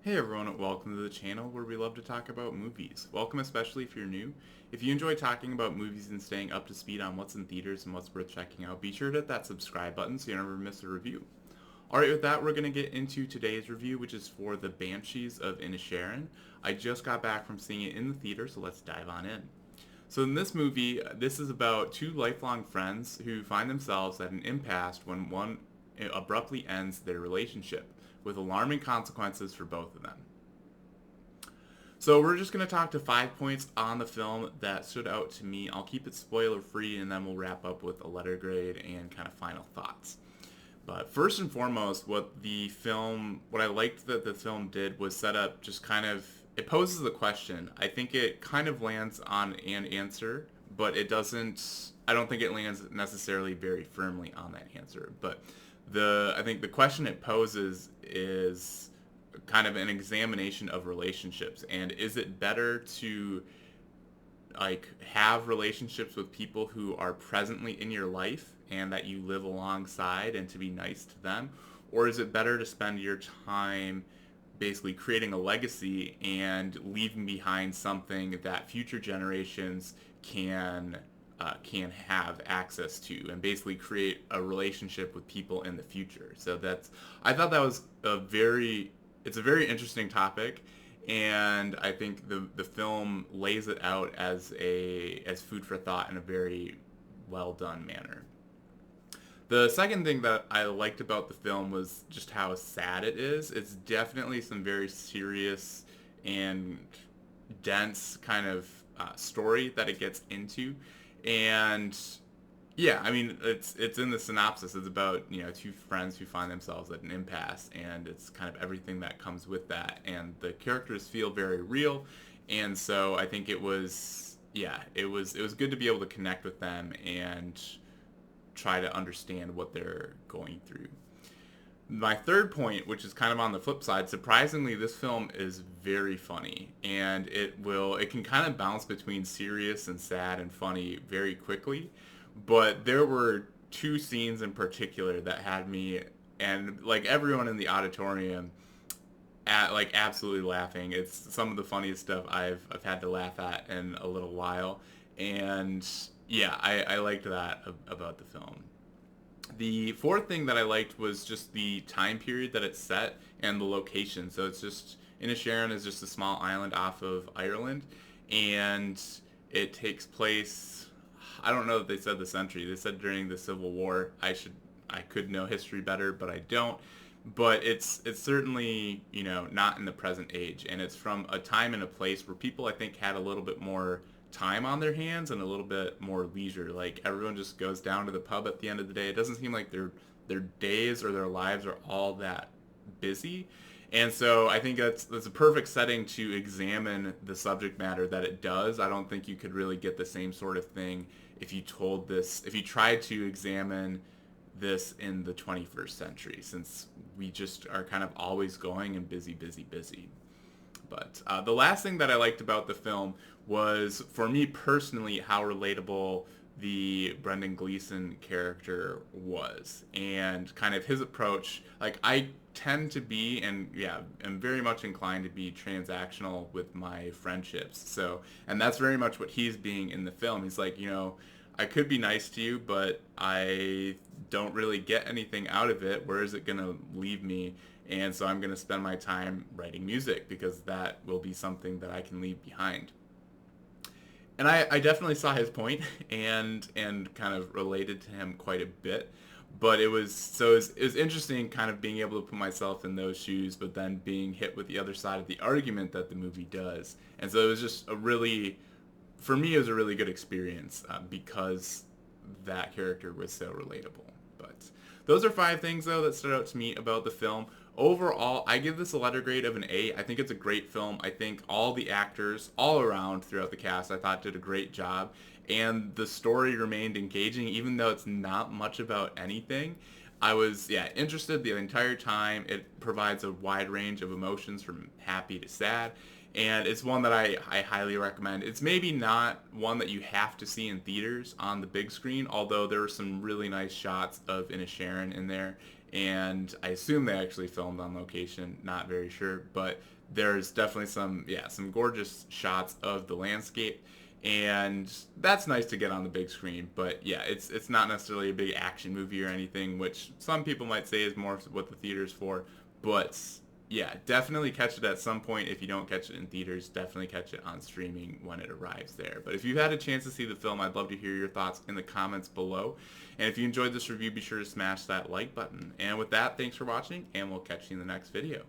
Hey everyone, and welcome to the channel where we love to talk about movies. Welcome especially if you're new. If you enjoy talking about movies and staying up to speed on what's in theaters and what's worth checking out, be sure to hit that subscribe button so you never miss a review. Alright, with that, we're going to get into today's review, which is for the Banshees of Inisherin. I just got back from seeing it in the theater, so let's dive on in. So in this movie, this is about two lifelong friends who find themselves at an impasse when one abruptly ends their relationship, with alarming consequences for both of them. So we're just going to talk to 5 points on the film that stood out to me. I'll keep it spoiler free and then we'll wrap up with a letter grade and kind of final thoughts. But first and foremost, what I liked that the film did was set up just kind of, it poses the question. I think it kind of lands on an answer, but I don't think it lands necessarily very firmly on that answer. But I think the question it poses is kind of an examination of relationships, and is it better to like have relationships with people who are presently in your life and that you live alongside and to be nice to them, or is it better to spend your time basically creating a legacy and leaving behind something that future generations can have access to, and basically create a relationship with people in the future. So I thought that was it's a very interesting topic, and I think the film lays it out as food for thought in a very well done manner. The second thing that I liked about the film was just how sad it is. It's definitely some very serious and dense kind of story that it gets into, and yeah, I mean it's in the synopsis. It's about two friends who find themselves at an impasse, and it's kind of everything that comes with that. And the characters feel very real, and so I think it was good to be able to connect with them and try to understand what they're going through. My third point, which is kind of on the flip side, surprisingly, this film is very funny, and it can kind of bounce between serious and sad and funny very quickly. But there were two scenes in particular that had me and like everyone in the auditorium at like absolutely laughing. It's some of the funniest stuff I've had to laugh at in a little while, and yeah, I liked that about the film. The fourth thing that I liked was just the time period that it's set and the location. So it's just Inisherin is just a small island off of Ireland, and it takes place. I don't know if they said the century. They said during the Civil War. I could know history better, but I don't. But it's certainly not in the present age, and it's from a time and a place where people I think had a little bit more time on their hands and a little bit more leisure. Like everyone just goes down to the pub at the end of the day. It doesn't seem like their days or their lives are all that busy. And so I think that's a perfect setting to examine the subject matter that it does. I don't think you could really get the same sort of thing if you tried to examine this in the 21st century, since we just are kind of always going and busy, busy, busy. But the last thing that I liked about the film was, for me personally, how relatable the Brendan Gleeson character was, and kind of his approach. Like I tend to be, and yeah, am very much inclined to be transactional with my friendships. So, and that's very much what he's being in the film. He's like, I could be nice to you, but I don't really get anything out of it. Where is it going to leave me? And so I'm going to spend my time writing music, because that will be something that I can leave behind. And I definitely saw his point and kind of related to him quite a bit. But it was interesting kind of being able to put myself in those shoes, but then being hit with the other side of the argument that the movie does. And so it was just for me, it was a really good experience, because that character was so relatable. But those are 5 things, though, that stood out to me about the film. Overall, I give this a letter grade of an A. I think it's a great film. I think all the actors, all around throughout the cast, I thought did a great job. And the story remained engaging, even though it's not much about anything. I was, interested the entire time. It provides a wide range of emotions from happy to sad. And it's one that I highly recommend. It's maybe not one that you have to see in theaters on the big screen, although there were some really nice shots of Inisherin in there, and I assume they actually filmed on location, not very sure, but there's definitely some gorgeous shots of the landscape, and that's nice to get on the big screen. But yeah, it's not necessarily a big action movie or anything, which some people might say is more what the theater's for. But yeah, definitely catch it at some point. If you don't catch it in theaters, definitely catch it on streaming when it arrives there. But if you've had a chance to see the film, I'd love to hear your thoughts in the comments below. And if you enjoyed this review, be sure to smash that like button. And with that, thanks for watching, and we'll catch you in the next video.